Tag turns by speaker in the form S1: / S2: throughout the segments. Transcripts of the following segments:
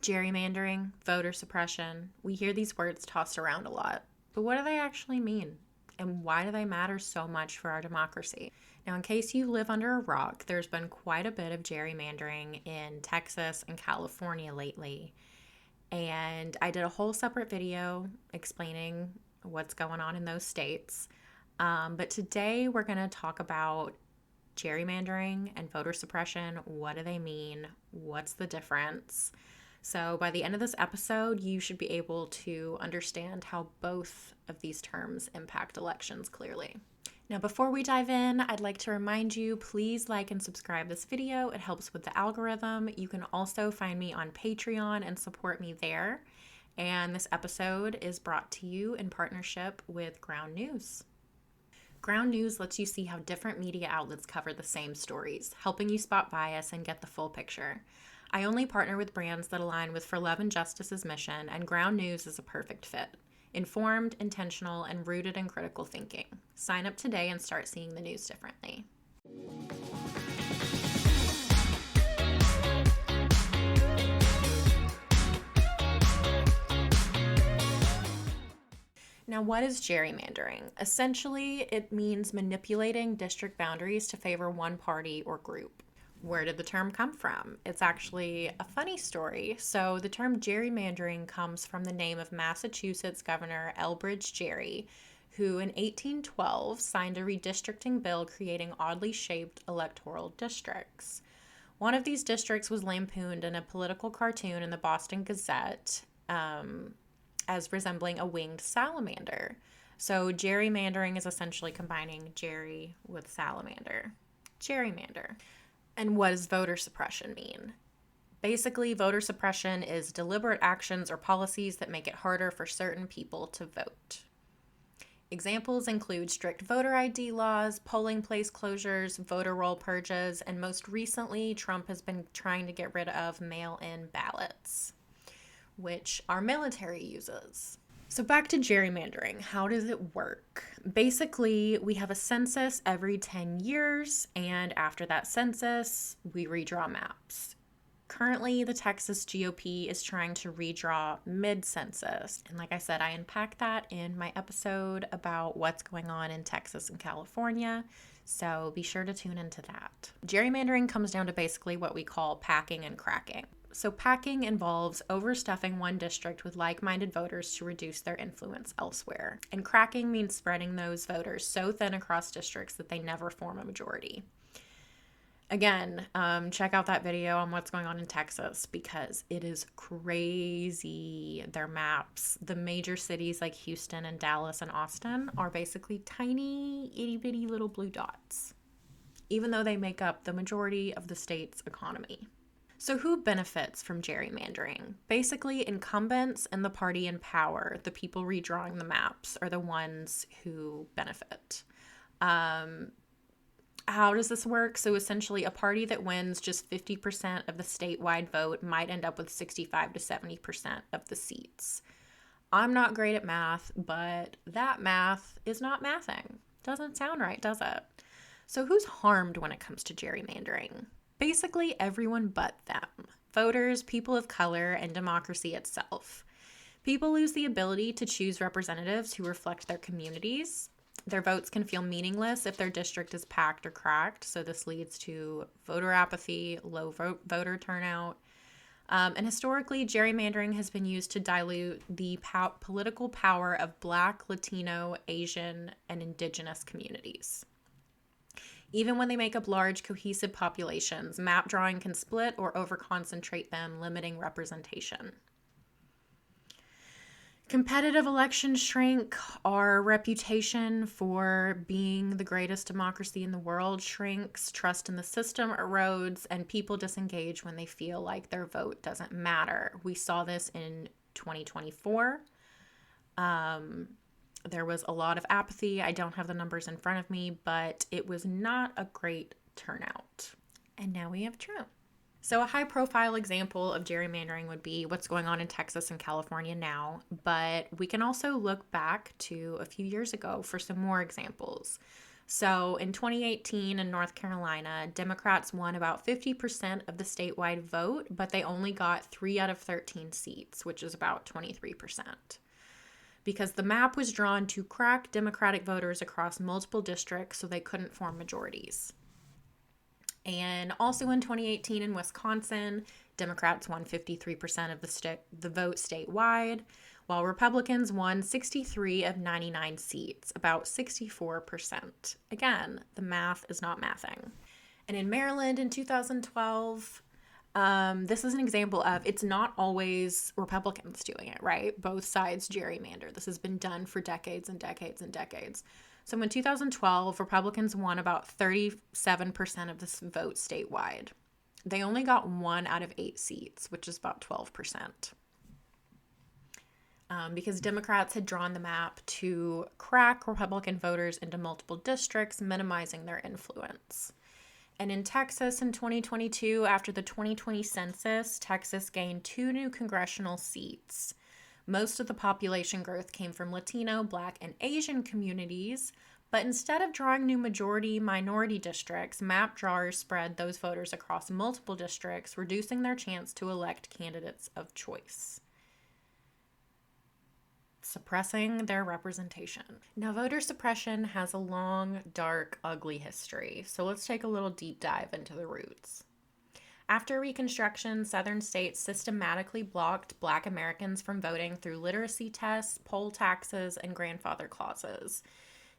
S1: Gerrymandering, voter suppression, we hear these words tossed around a lot. But what do they actually mean? And why do they matter so much for our democracy? Now, in case you live under a rock, there's been quite a bit of gerrymandering in Texas and California lately. And I did a whole separate video explaining what's going on in those states. But today we're going to talk about gerrymandering and voter suppression. What do they mean? What's the difference? So by the end of this episode, you should be able to understand how both of these terms impact elections clearly. Now, before we dive in, I'd like to remind you, please like and subscribe this video. It helps with the algorithm. You can also find me on Patreon and support me there. And this episode is brought to you in partnership with Ground News. Ground News lets you see how different media outlets cover the same stories, helping you spot bias and get the full picture. I only partner with brands that align with For Love and Justice's mission, and Ground News is a perfect fit. Informed, intentional, and rooted in critical thinking. Sign up today and start seeing the news differently. Now, what is gerrymandering? Essentially, it means manipulating district boundaries to favor one party or group. Where did the term come from? It's actually a funny story. So the term gerrymandering comes from the name of Massachusetts Governor Elbridge Gerry, who in 1812 signed a redistricting bill creating oddly shaped electoral districts. One of these districts was lampooned in a political cartoon in the Boston Gazette as resembling a winged salamander. So gerrymandering is essentially combining Jerry with salamander. Gerrymander. And what does voter suppression mean? Basically, voter suppression is deliberate actions or policies that make it harder for certain people to vote. Examples include strict voter ID laws, polling place closures, voter roll purges, and most recently, Trump has been trying to get rid of mail-in ballots, which our military uses. So back to gerrymandering. How does it work? Basically, we have a census every 10 years, and after that census, we redraw maps. Currently, the Texas GOP is trying to redraw mid-census. And like I said, I unpacked that in my episode about what's going on in Texas and California. So be sure to tune into that. Gerrymandering comes down to basically what we call packing and cracking. So packing involves overstuffing one district with like-minded voters to reduce their influence elsewhere. And cracking means spreading those voters so thin across districts that they never form a majority. Again, check out that video on what's going on in Texas because it is crazy. Their maps, the major cities like Houston and Dallas and Austin are basically tiny, itty-bitty little blue dots, even though they make up the majority of the state's economy. So who benefits from gerrymandering? Basically, incumbents and the party in power, the people redrawing the maps, are the ones who benefit. How does this work? So essentially, a party that wins just 50% of the statewide vote might end up with 65 to 70% of the seats. I'm not great at math, but that math is not mathing. Doesn't sound right, does it? So who's harmed when it comes to gerrymandering? Basically everyone but them. Voters, people of color, and democracy itself. People lose the ability to choose representatives who reflect their communities. Their votes can feel meaningless if their district is packed or cracked, so this leads to voter apathy, low voter turnout. And historically, gerrymandering has been used to dilute the political power of Black, Latino, Asian, and Indigenous communities. Even when they make up large, cohesive populations, map drawing can split or overconcentrate them, limiting representation. Competitive elections shrink. Our reputation for being the greatest democracy in the world shrinks. Trust in the system erodes, and people disengage when they feel like their vote doesn't matter. We saw this in 2024. There was a lot of apathy. I don't have the numbers in front of me, but it was not a great turnout. And now we have Trump. So a high-profile example of gerrymandering would be what's going on in Texas and California now, but we can also look back to a few years ago for some more examples. So in 2018 in North Carolina, Democrats won about 50% of the statewide vote, but they only got 3 out of 13 seats, which is about 23%. Because the map was drawn to crack Democratic voters across multiple districts so they couldn't form majorities. And also in 2018 in Wisconsin, Democrats won 53% of the vote statewide, while Republicans won 63 of 99 seats, about 64%. Again, the math is not mathing. And in Maryland in 2012, this is an example of it's not always Republicans doing it, right? Both sides gerrymander. This has been done for decades and decades and decades. So in 2012, Republicans won about 37% of this vote statewide. They only got 1 out of 8 seats, which is about 12%. Because Democrats had drawn the map to crack Republican voters into multiple districts, minimizing their influence. And in Texas in 2022, after the 2020 census, Texas gained 2 new congressional seats. Most of the population growth came from Latino, Black, and Asian communities, but instead of drawing new majority-minority districts, map drawers spread those voters across multiple districts, reducing their chance to elect candidates of choice, suppressing their representation. Now, voter suppression has a long, dark, ugly history, so let's take a little deep dive into the roots. After Reconstruction, Southern states systematically blocked Black Americans from voting through literacy tests, poll taxes, and grandfather clauses.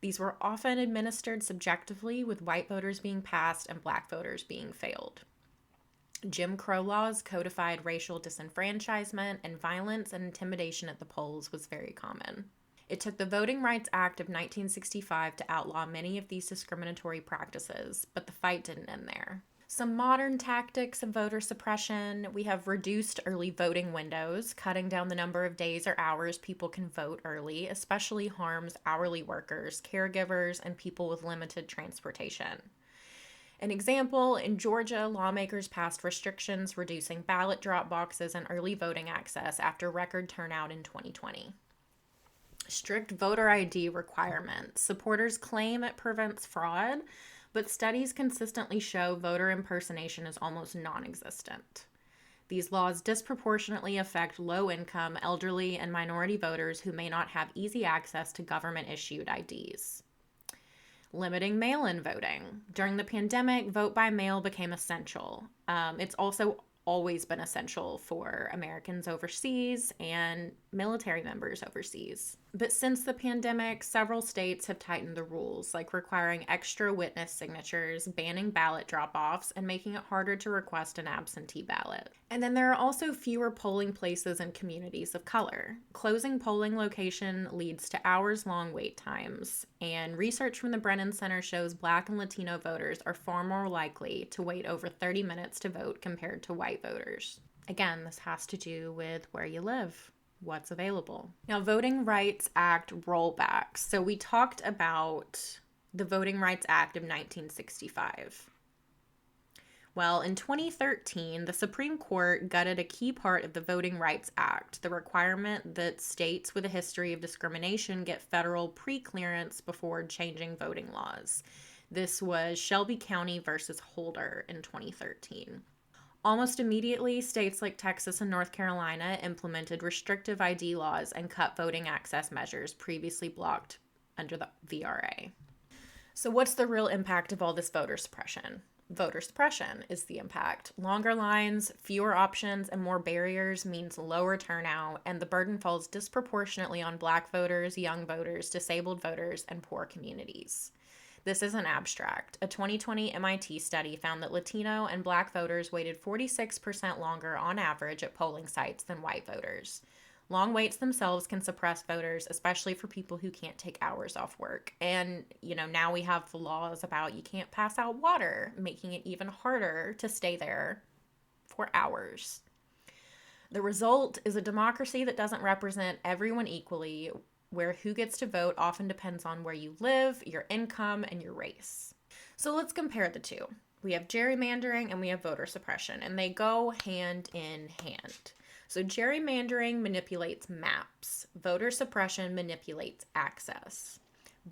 S1: These were often administered subjectively, with white voters being passed and Black voters being failed. Jim Crow laws codified racial disenfranchisement, and violence and intimidation at the polls was very common. It took the Voting Rights Act of 1965 to outlaw many of these discriminatory practices, but the fight didn't end there. Some modern tactics of voter suppression: we have reduced early voting windows. Cutting down the number of days or hours people can vote early especially harms hourly workers, caregivers, and people with limited transportation. An example, in Georgia, lawmakers passed restrictions reducing ballot drop boxes and early voting access after record turnout in 2020. Strict voter ID requirements. Supporters claim it prevents fraud, but studies consistently show voter impersonation is almost non-existent. These laws disproportionately affect low-income, elderly, and minority voters who may not have easy access to government-issued IDs. Limiting mail-in voting. During the pandemic, vote by mail became essential. It's also always been essential for Americans overseas and military members overseas. But since the pandemic, several states have tightened the rules, like requiring extra witness signatures, banning ballot drop-offs, and making it harder to request an absentee ballot. And then there are also fewer polling places in communities of color. Closing polling location leads to hours-long wait times, and research from the Brennan Center shows Black and Latino voters are far more likely to wait over 30 minutes to vote compared to white voters. Again, this has to do with where you live, what's available. Now, Voting Rights Act rollbacks. So we talked about the Voting Rights Act of 1965. Well, in 2013, the Supreme Court gutted a key part of the Voting Rights Act, the requirement that states with a history of discrimination get federal pre-clearance before changing voting laws. This was Shelby County versus Holder in 2013. Almost immediately, states like Texas and North Carolina implemented restrictive ID laws and cut voting access measures previously blocked under the VRA. So what's the real impact of all this voter suppression? Voter suppression is the impact. Longer lines, fewer options, and more barriers means lower turnout, and the burden falls disproportionately on Black voters, young voters, disabled voters, and poor communities. This isn't abstract. A 2020 MIT study found that Latino and Black voters waited 46% longer on average at polling sites than white voters. Long waits themselves can suppress voters, especially for people who can't take hours off work. And, now we have the laws about you can't pass out water, making it even harder to stay there for hours. The result is a democracy that doesn't represent everyone equally, where who gets to vote often depends on where you live, your income, and your race. So let's compare the two. We have gerrymandering and we have voter suppression, and they go hand in hand. So gerrymandering manipulates maps. Voter suppression manipulates access.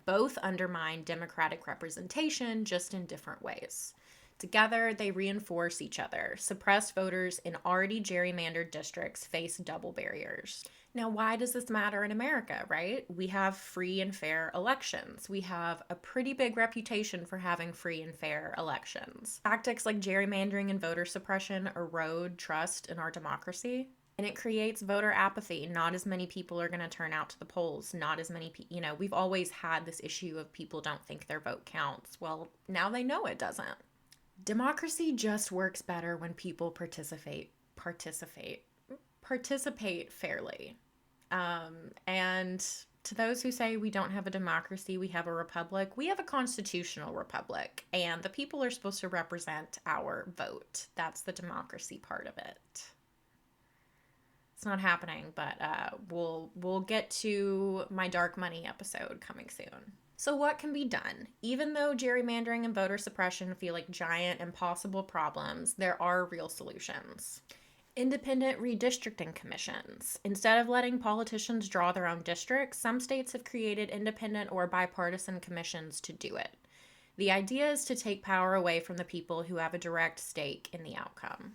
S1: Both undermine democratic representation, just in different ways. Together, they reinforce each other. Suppressed voters in already gerrymandered districts face double barriers. Now, why does this matter in America, right? We have free and fair elections. We have a pretty big reputation for having free and fair elections. Tactics like gerrymandering and voter suppression erode trust in our democracy. And it creates voter apathy. Not as many people are going to turn out to the polls. Not as many people, we've always had this issue of people don't think their vote counts. Well, now they know it doesn't. Democracy just works better when people participate fairly. And to those who say we don't have a democracy, we have a republic, we have a constitutional republic, and the people are supposed to represent our vote. That's the democracy part of it. It's not happening, but we'll get to my dark money episode coming soon. So what can be done? Even though gerrymandering and voter suppression feel like giant, impossible problems, there are real solutions. Independent redistricting commissions. Instead of letting politicians draw their own districts, some states have created independent or bipartisan commissions to do it. The idea is to take power away from the people who have a direct stake in the outcome.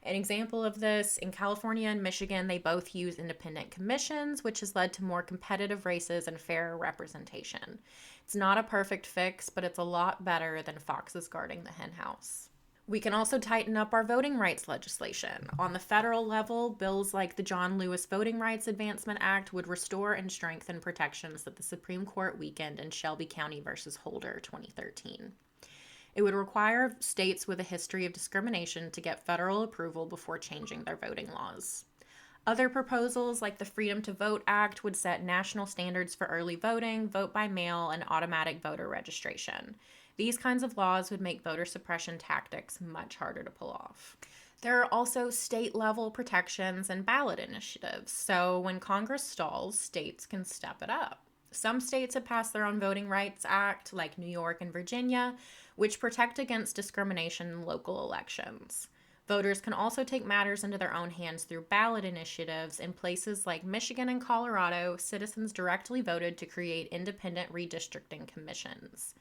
S1: An example of this, in California and Michigan, they both use independent commissions, which has led to more competitive races and fairer representation. It's not a perfect fix, but it's a lot better than foxes guarding the henhouse. We can also tighten up our voting rights legislation. On the federal level, bills like the John Lewis Voting Rights Advancement Act would restore and strengthen protections that the Supreme Court weakened in Shelby County versus Holder 2013. It would require states with a history of discrimination to get federal approval before changing their voting laws. Other proposals, like the Freedom to Vote Act, would set national standards for early voting, vote by mail, and automatic voter registration. These kinds of laws would make voter suppression tactics much harder to pull off. There are also state-level protections and ballot initiatives, so when Congress stalls, states can step it up. Some states have passed their own Voting Rights Act, like New York and Virginia, which protect against discrimination in local elections. Voters can also take matters into their own hands through ballot initiatives. In places like Michigan and Colorado, citizens directly voted to create independent redistricting commissions.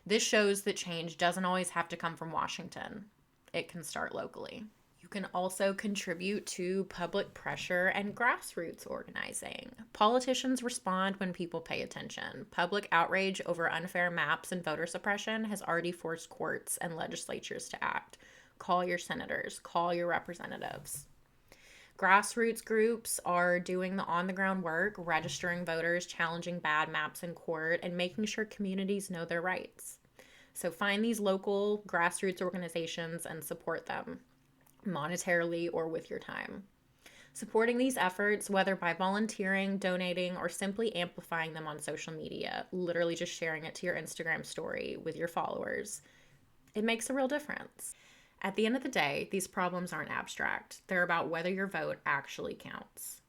S1: This shows that change doesn't always have to come from Washington. It can start locally. You can also contribute to public pressure and grassroots organizing. Politicians respond when people pay attention. Public outrage over unfair maps and voter suppression has already forced courts and legislatures to act. Call your senators, call your representatives. Grassroots groups are doing the on-the-ground work, registering voters, challenging bad maps in court, and making sure communities know their rights. So find these local grassroots organizations and support them, monetarily or with your time. Supporting these efforts, whether by volunteering, donating, or simply amplifying them on social media, literally just sharing it to your Instagram story with your followers, it makes a real difference. At the end of the day, these problems aren't abstract. They're about whether your vote actually counts.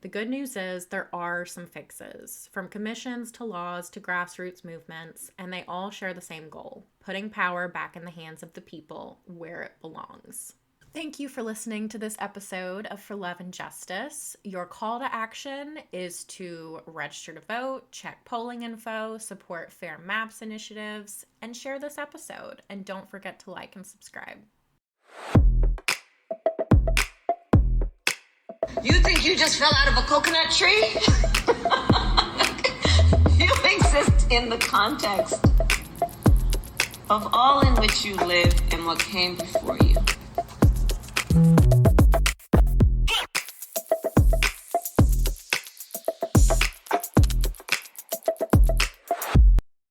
S1: The good news is there are some fixes, from commissions to laws to grassroots movements, and they all share the same goal: putting power back in the hands of the people where it belongs. Thank you for listening to this episode of For Love and Justice. Your call to action is to register to vote, check polling info, support fair maps initiatives, and share this episode. And don't forget to like and subscribe.
S2: You think you just fell out of a coconut tree? You exist in the context of all in which you live and what came before you.